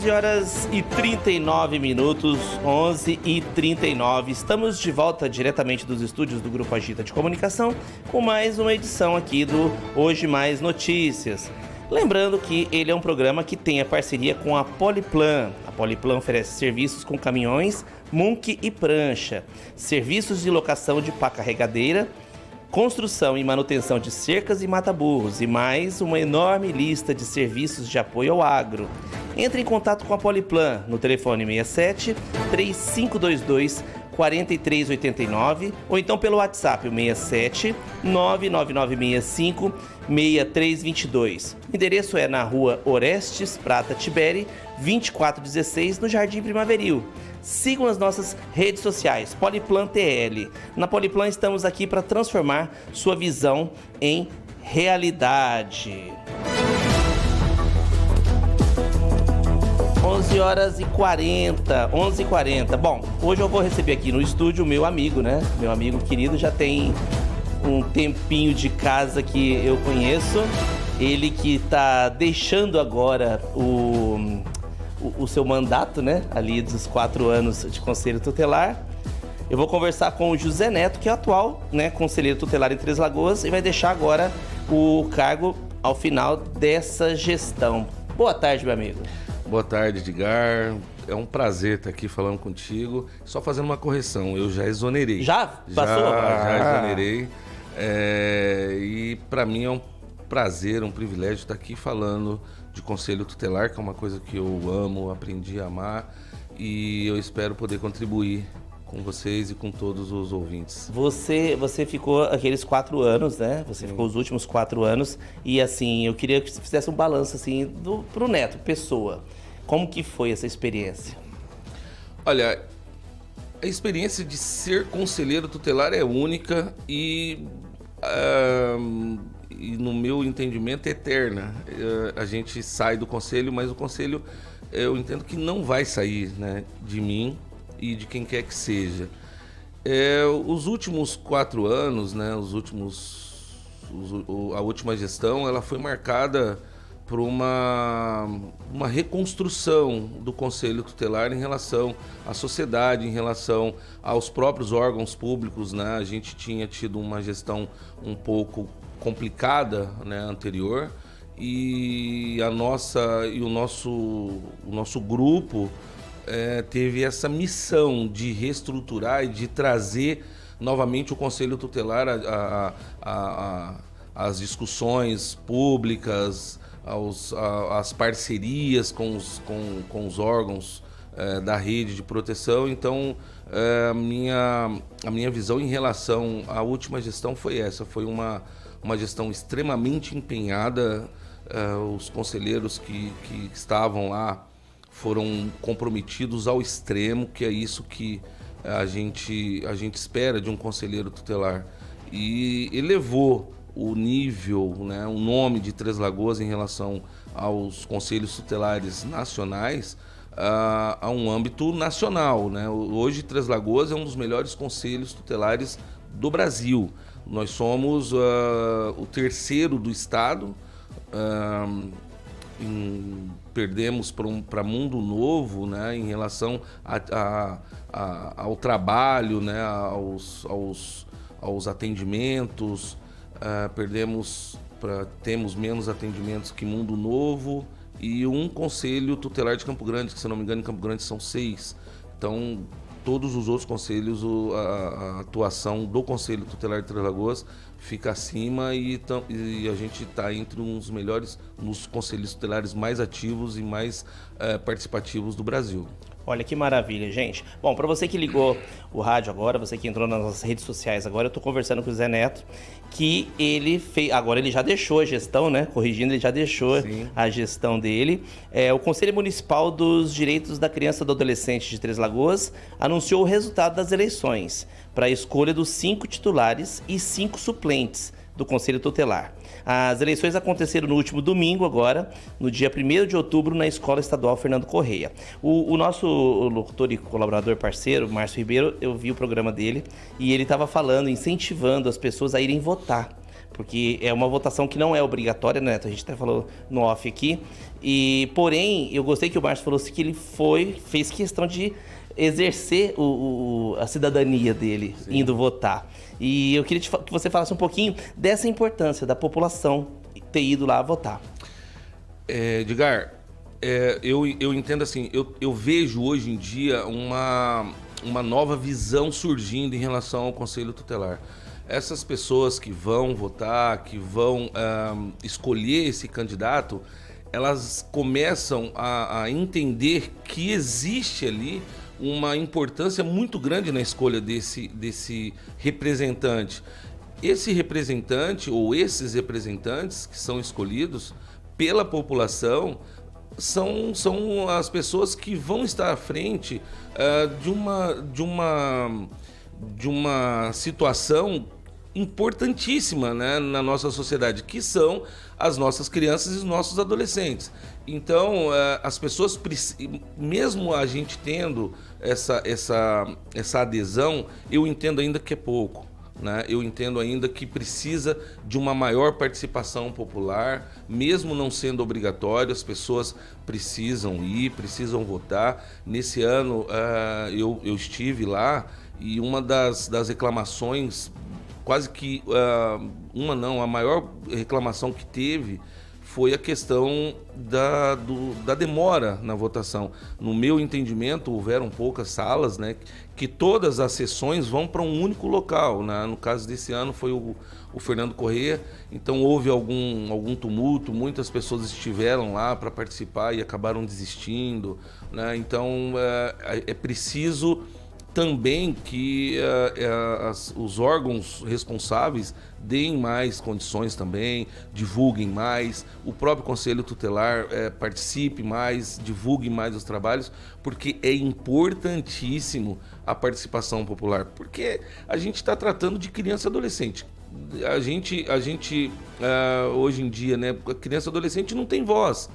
11 horas e 39 minutos, 11 e 39. Estamos de volta diretamente dos estúdios do Grupo Agita de Comunicação com mais uma edição aqui do Hoje Mais Notícias. Lembrando que ele é um programa que tem a parceria com a Poliplan. A Poliplan oferece serviços com caminhões, Munk e prancha, serviços de locação de pá carregadeira, construção e manutenção de cercas e mata-burros e mais uma enorme lista de serviços de apoio ao agro. Entre em contato com a Poliplan no telefone 67 3522 4389 ou então pelo WhatsApp 67 99965 6322. O endereço é na rua Orestes Prata Tiberi, 2416, no Jardim Primaveril. Sigam as nossas redes sociais, Poliplan TL. Na Poliplan estamos aqui para transformar sua visão em realidade. 11 horas e 40, 11h40. Bom, hoje eu vou receber aqui no estúdio o meu amigo, né? Meu amigo querido, já tem um tempinho de casa que eu conheço. Ele que tá deixando agora o seu mandato, né? Ali dos 4 anos de Conselho Tutelar. Eu vou conversar com o José Neto, que é o atual, né, Conselheiro Tutelar em Três Lagoas, e vai deixar agora o cargo ao final dessa gestão. Boa tarde, meu amigo. Boa tarde, Edgar. É um prazer estar aqui falando contigo. Só fazendo uma correção, eu já exonerei. Já? Passou? Já exonerei. E para mim é um prazer, um privilégio estar aqui falando de Conselho Tutelar, que é uma coisa que eu amo, aprendi a amar. E eu espero poder contribuir com vocês e com todos os ouvintes. Você ficou aqueles 4 anos, né? Você ficou os últimos 4 anos. E assim, eu queria que você fizesse um balanço assim, pro Neto, pessoa. Como que foi essa experiência? Olha, a experiência de ser conselheiro tutelar é única e no meu entendimento, é eterna. A gente sai do conselho, mas o conselho, eu entendo que não vai sair, né, de mim e de quem quer que seja. Os últimos 4 anos, né, a última gestão, ela foi marcada por uma reconstrução do Conselho Tutelar em relação à sociedade, em relação aos próprios órgãos públicos, né? A gente tinha tido uma gestão um pouco complicada, né, anterior, e o nosso grupo teve essa missão de reestruturar e de trazer novamente o Conselho Tutelar às discussões públicas, as parcerias com os órgãos da rede de proteção. Então, a minha visão em relação à última gestão foi essa, foi uma gestão extremamente empenhada. Os conselheiros que estavam lá foram comprometidos ao extremo, que é isso que a gente espera de um conselheiro tutelar, e elevou o nível, né, o nome de Três Lagoas em relação aos conselhos tutelares nacionais a um âmbito nacional, né? Hoje Três Lagoas é um dos melhores conselhos tutelares do Brasil. Nós somos o terceiro do estado. Perdemos para Mundo Novo, né, em relação ao trabalho, né, aos atendimentos. Temos menos atendimentos que Mundo Novo e um conselho tutelar de Campo Grande, que, se não me engano, em Campo Grande são 6. Então, todos os outros conselhos, a atuação do Conselho Tutelar de Três Lagoas fica acima, e a gente está entre os melhores, nos conselhos tutelares mais ativos e mais participativos do Brasil. Olha que maravilha, gente. Bom, para você que ligou o rádio agora, você que entrou nas nossas redes sociais agora, eu estou conversando com o Zé Neto, que ele fez, agora ele já deixou a gestão, né? Corrigindo, ele já deixou Sim. a gestão dele. O Conselho Municipal dos Direitos da Criança e do Adolescente de Três Lagoas anunciou o resultado das eleições para a escolha dos 5 titulares e 5 suplentes do Conselho Tutelar. As eleições aconteceram no último domingo agora, no dia 1º de outubro, na Escola Estadual Fernando Correia. O nosso locutor e colaborador parceiro, Márcio Ribeiro, eu vi o programa dele e ele estava falando, incentivando as pessoas a irem votar. Porque é uma votação que não é obrigatória, né? A gente até falou no off aqui. Porém, eu gostei que o Márcio falou assim que ele fez questão de exercer a cidadania dele, sim, indo votar. E eu queria que você falasse um pouquinho dessa importância da população ter ido lá votar. Edgar, eu entendo assim, eu vejo hoje em dia uma nova visão surgindo em relação ao Conselho Tutelar. Essas pessoas que vão votar, que vão escolher esse candidato, elas começam a entender que existe ali uma importância muito grande na escolha desse representante. Esse representante ou esses representantes que são escolhidos pela população são as pessoas que vão estar à frente de uma situação importantíssima, né, na nossa sociedade, que são as nossas crianças e os nossos adolescentes. Então, as pessoas, mesmo a gente tendo essa adesão, eu entendo ainda que é pouco. Né? Eu entendo ainda que precisa de uma maior participação popular, mesmo não sendo obrigatório, as pessoas precisam ir, precisam votar. Nesse ano eu estive lá e uma das reclamações, quase que a maior reclamação que teve foi a questão da demora na votação. No meu entendimento, houveram poucas salas, né, que todas as sessões vão para um único local. Né? No caso desse ano foi o Fernando Corrêa, então houve algum tumulto, muitas pessoas estiveram lá para participar e acabaram desistindo. Né? Então é preciso também que os órgãos responsáveis deem mais condições também, divulguem mais, o próprio Conselho Tutelar participe mais, divulgue mais os trabalhos, porque é importantíssimo a participação popular, porque a gente está tratando de criança e adolescente. A gente hoje em dia, né, a criança e adolescente não tem voz.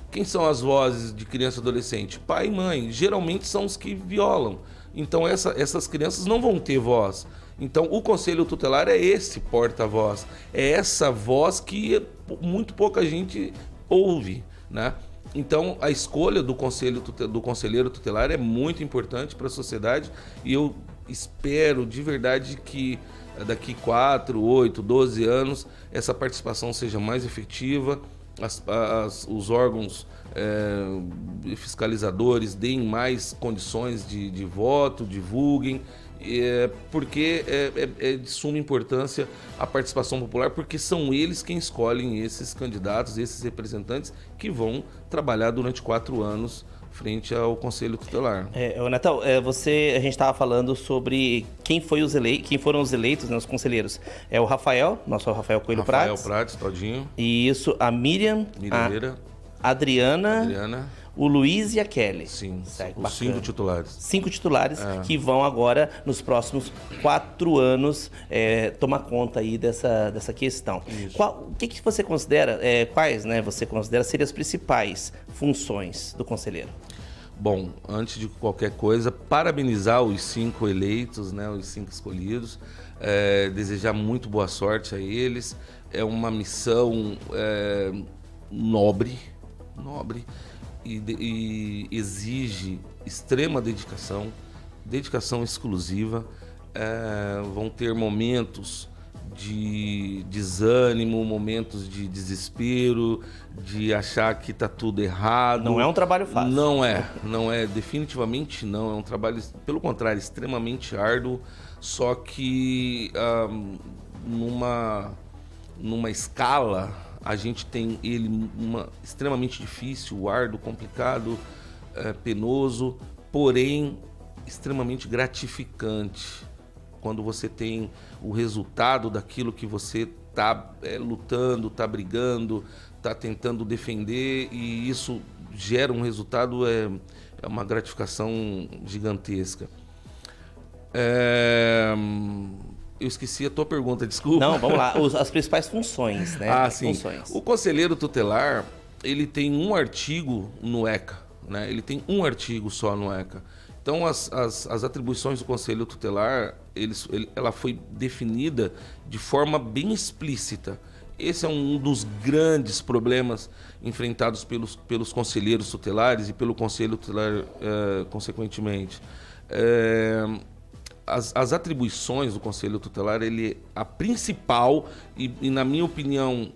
Quem são as vozes de criança e adolescente? Pai e mãe, geralmente são os que violam. Então essas crianças não vão ter voz. Então o Conselho Tutelar é esse porta-voz, é essa voz que muito pouca gente ouve, né? Então a escolha do conselheiro tutelar é muito importante para a sociedade e eu espero de verdade que daqui 4, 8, 12 anos essa participação seja mais efetiva, os órgãos fiscalizadores deem mais condições de voto, divulguem, porque é de suma importância a participação popular, porque são eles quem escolhem esses candidatos, esses representantes que vão trabalhar durante 4 anos frente ao Conselho Tutelar. Natal, a gente estava falando sobre quem foram os eleitos, né, os conselheiros. É o Rafael Coelho Prates. Rafael Prates, todinho. E isso, a Miriam a Adriana, o Luiz e a Kelly. Sim, os 5 titulares. 5 titulares que vão agora, nos próximos 4 anos, tomar conta aí dessa questão. O que você considera, quais, né, você considera serem as principais funções do conselheiro? Bom, antes de qualquer coisa, parabenizar os 5 eleitos, né, os 5 escolhidos, desejar muito boa sorte a eles. É uma missão nobre e exige extrema dedicação exclusiva. Vão ter momentos de desânimo, momentos de desespero, de achar que está tudo errado. Não é um trabalho fácil. Não é, definitivamente não. É um trabalho, pelo contrário, extremamente árduo, só que numa escala, a gente tem ele extremamente difícil, árduo, complicado, penoso, porém extremamente gratificante. Quando você tem o resultado daquilo que você está lutando, está brigando, está tentando defender, e isso gera um resultado, é uma gratificação gigantesca. Eu esqueci a tua pergunta, desculpa. Não, vamos lá. As principais funções, né? Sim. O conselheiro tutelar, ele tem um artigo no ECA, né? Ele tem um artigo só no ECA. Então, as atribuições do Conselho Tutelar, ela foi definida de forma bem explícita. Esse é um dos grandes problemas enfrentados pelos conselheiros tutelares e pelo Conselho Tutelar, consequentemente. As atribuições do Conselho Tutelar, a principal e, na minha opinião,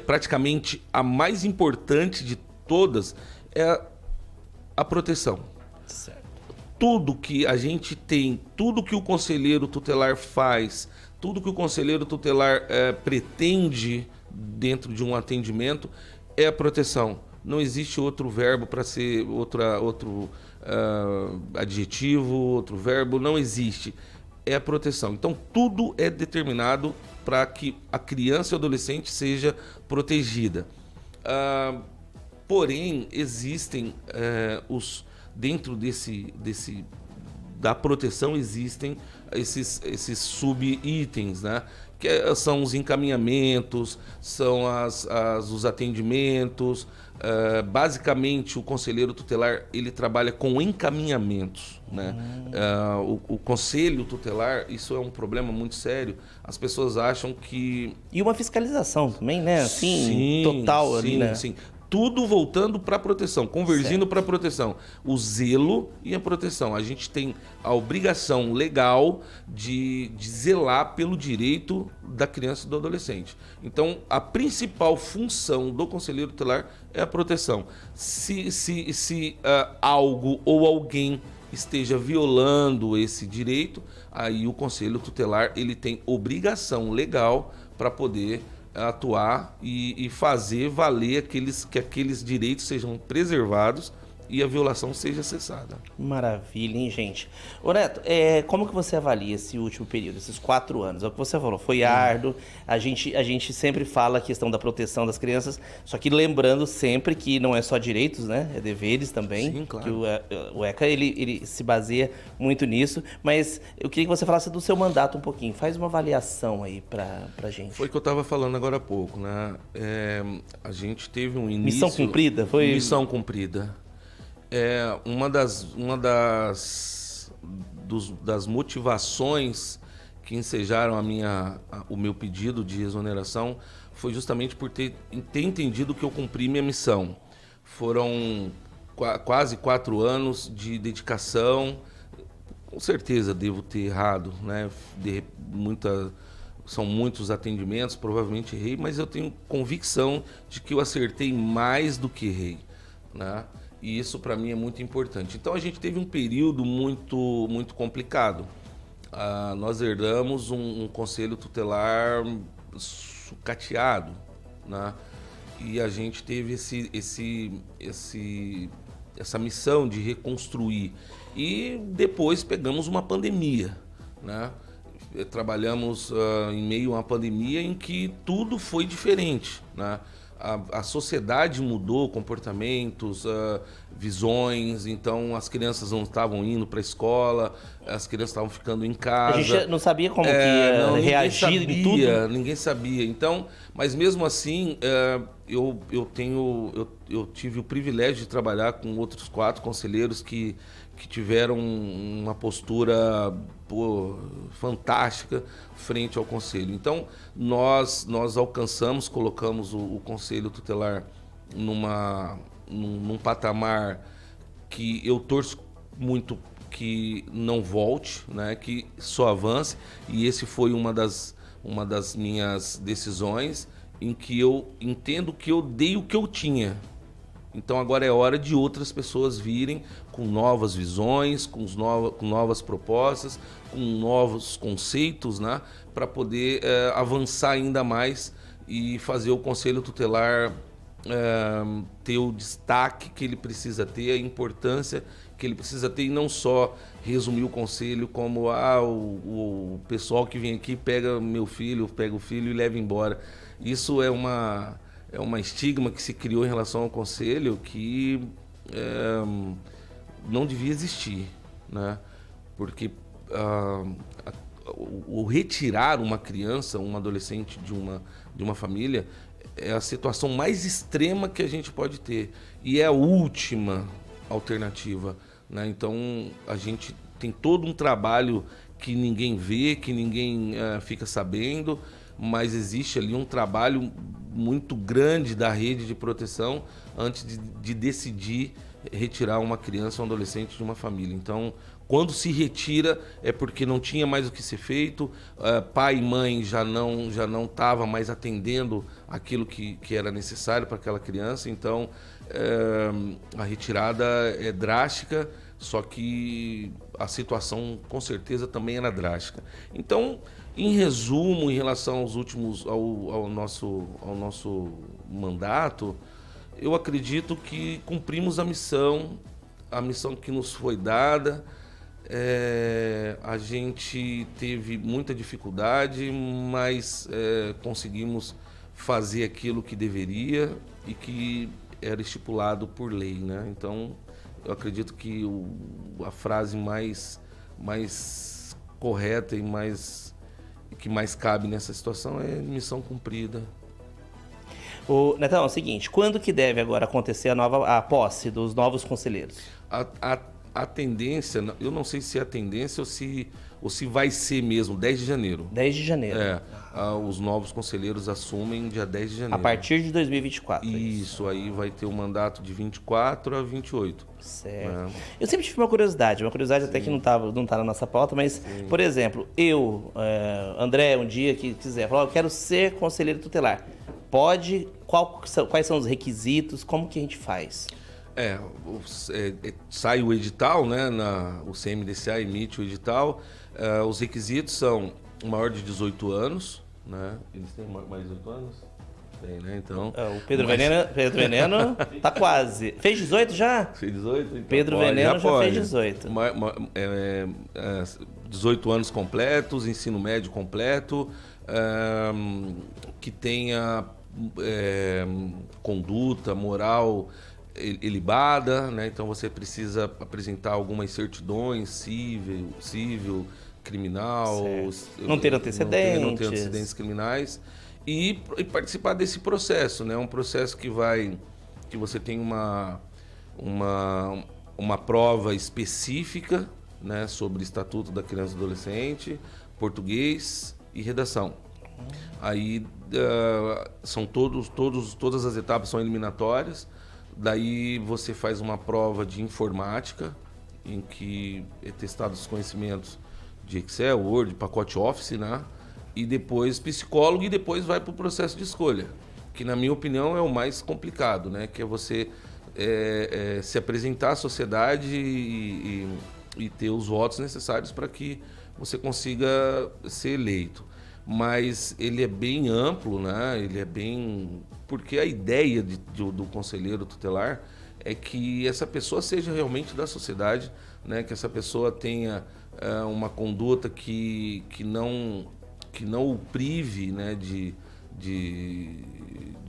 praticamente a mais importante de todas é a proteção. Certo. Tudo que a gente tem, tudo que o conselheiro tutelar faz, tudo que o conselheiro tutelar pretende dentro de um atendimento é a proteção. Não existe outro verbo para ser outro adjetivo, outro verbo, não existe. É a proteção. Então, tudo é determinado para que a criança e o adolescente seja protegida. Porém, existem dentro da proteção existem esses subitens, né? Que são os encaminhamentos, são os atendimentos. Basicamente, o conselheiro tutelar ele trabalha com encaminhamentos, né? O conselho tutelar, isso é um problema muito sério. As pessoas acham que... E uma fiscalização também, né? Assim, sim, total ali, né? Sim. Tudo voltando para a proteção, convergindo para a proteção. O zelo e a proteção. A gente tem a obrigação legal de zelar pelo direito da criança e do adolescente. Então, a principal função do conselheiro tutelar é a proteção. Se algo ou alguém esteja violando esse direito, aí o conselho tutelar ele tem obrigação legal para poder atuar e fazer valer que aqueles direitos sejam preservados e a violação seja cessada. Maravilha, hein, gente? Ô Neto, como que você avalia esse último período, esses 4 anos? É o que você falou, foi árduo, a gente sempre fala a questão da proteção das crianças, só que lembrando sempre que não é só direitos, né? É deveres também. Sim, claro. Que o ECA, ele se baseia muito nisso, mas eu queria que você falasse do seu mandato um pouquinho, faz uma avaliação aí pra gente. Foi o que eu estava falando agora há pouco, né? A gente teve um início... Missão cumprida? Missão cumprida. Uma das motivações que ensejaram o meu pedido de exoneração foi justamente por ter entendido que eu cumpri minha missão. Foram quase 4 anos de dedicação. Com certeza devo ter errado, né? São muitos atendimentos, provavelmente errei, mas eu tenho convicção de que eu acertei mais do que errei, né? E isso para mim é muito importante. Então a gente teve um período muito complicado. Nós herdamos um conselho tutelar sucateado, né? E a gente teve essa missão de reconstruir. E depois pegamos uma pandemia, né? Trabalhamos em meio a uma pandemia em que tudo foi diferente, né? A sociedade mudou comportamentos, visões, então as crianças não estavam indo para a escola, as crianças estavam ficando em casa. A gente não sabia como que ia reagir em tudo. Ninguém sabia. Então, mas mesmo assim, eu tive o privilégio de trabalhar com outros 4 conselheiros que tiveram uma postura fantástica frente ao conselho. Então, nós colocamos o conselho tutelar num patamar que eu torço muito que não volte, né, que só avance, e esse foi uma das minhas decisões em que eu entendo que eu dei o que eu tinha. Então agora é hora de outras pessoas virem com novas visões, com novas propostas, com novos conceitos, né, para poder avançar ainda mais e fazer o Conselho Tutelar ter o destaque que ele precisa ter, a importância que ele precisa ter, e não só resumir o conselho como o pessoal que vem aqui pega o filho e leva embora. Isso é uma estigma que se criou em relação ao conselho que não devia existir, né? Porque o retirar uma criança, um adolescente de uma família é a situação mais extrema que a gente pode ter, e é a última alternativa. né? Então a gente tem todo um trabalho que ninguém vê, que ninguém fica sabendo, mas existe ali um trabalho muito grande da rede de proteção antes de decidir retirar uma criança ou um adolescente de uma família. Então, quando se retira é porque não tinha mais o que ser feito, pai e mãe já não estavam mais atendendo aquilo que era necessário para aquela criança. Então, a retirada é drástica, só que a situação com certeza também era drástica. Então, em resumo, em relação ao nosso mandato, eu acredito que cumprimos a missão que nos foi dada. A gente teve muita dificuldade, mas conseguimos fazer aquilo que deveria e que era estipulado por lei, né? Então, eu acredito que a frase mais correta e que mais cabe nessa situação é missão cumprida. Netão, é o seguinte, quando que deve agora acontecer a posse dos novos conselheiros? A tendência, eu não sei se é a tendência ou se vai ser mesmo, 10 de janeiro. 10 de janeiro. Os novos conselheiros assumem dia 10 de janeiro. A partir de 2024. Isso, aí vai ter um mandato de 24 a 28. Certo. Eu sempre tive uma curiosidade até que não tá na nossa pauta, mas, por exemplo, André, um dia que quiser, falar, eu quero ser conselheiro tutelar. Pode? Quais são os requisitos? Como que a gente faz? Sai o edital, né? O CMDCA emite o edital. Os requisitos são maior de 18 anos, né? Eles têm mais de 18 anos? Tem, né? Então, o Pedro Veneno tá quase. Fez 18 já? Fez 18? Então Pedro Veneno já fez 18. 18 anos completos, ensino médio completo, que tenha conduta moral ilibada, né? Então você precisa apresentar algumas certidões civil, criminal, não ter antecedentes, não ter antecedentes criminais e participar desse processo, né? Um processo que você tem uma prova específica, né, sobre o Estatuto da Criança e Adolescente, português e redação. Aí são todas as etapas são eliminatórias. Daí você faz uma prova de informática, em que é testado os conhecimentos de Excel, Word, pacote Office, né? E depois psicólogo e depois vai para o processo de escolha, que na minha opinião é o mais complicado, né? Que é você se apresentar à sociedade e ter os votos necessários para que você consiga ser eleito. Mas ele é bem amplo, né? Porque a ideia do conselheiro tutelar é que essa pessoa seja realmente da sociedade, né? Que essa pessoa tenha uma conduta que não o prive, né? de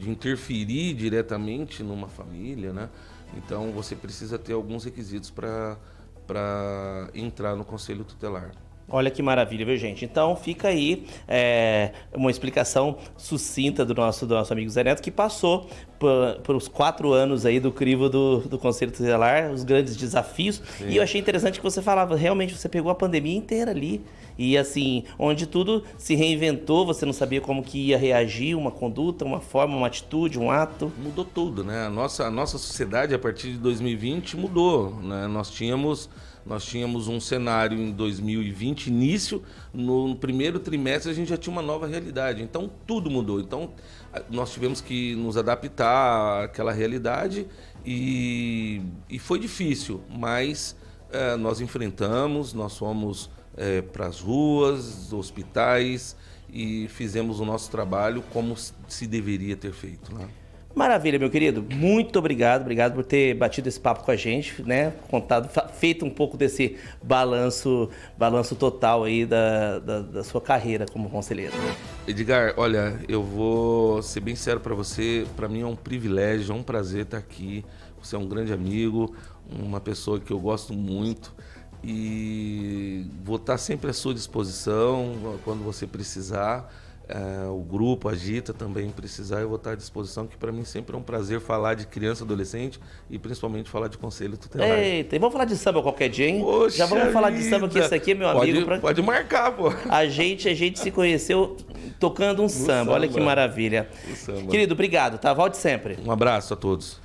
interferir diretamente numa família, né? Então você precisa ter alguns requisitos para entrar no conselho tutelar. Olha que maravilha, viu, gente? Então fica aí uma explicação sucinta do nosso amigo Zé Neto, que passou por os 4 anos aí do crivo do Conselho Tutelar, os grandes desafios. Sim. E eu achei interessante que você falava, realmente você pegou a pandemia inteira ali. E assim, onde tudo se reinventou, você não sabia como que ia reagir, uma conduta, uma forma, uma atitude, um ato. Mudou tudo, né? A nossa sociedade, a partir de 2020, mudou, né? Nós tínhamos um cenário em 2020, início, no primeiro trimestre a gente já tinha uma nova realidade, então tudo mudou. Então nós tivemos que nos adaptar àquela realidade e foi difícil, mas nós enfrentamos, nós fomos para as ruas, hospitais e fizemos o nosso trabalho como se deveria ter feito, né? Maravilha, meu querido. Muito obrigado por ter batido esse papo com a gente, né? Feito um pouco desse balanço total aí da sua carreira como conselheiro. Edgar, olha, eu vou ser bem sério para você. Para mim é um privilégio, é um prazer estar aqui. Você é um grande amigo, uma pessoa que eu gosto muito e vou estar sempre à sua disposição quando você precisar. o grupo Agita também precisar, eu vou estar à disposição, que para mim sempre é um prazer falar de criança e adolescente e principalmente falar de conselho tutelar. Eita, e vamos falar de samba qualquer dia, hein? Poxa Já vamos falar de vida. samba, que esse aqui é meu amigo. Pode marcar, pô. A gente se conheceu tocando um samba. Olha que maravilha. Querido, obrigado, tá? Volte sempre. Um abraço a todos.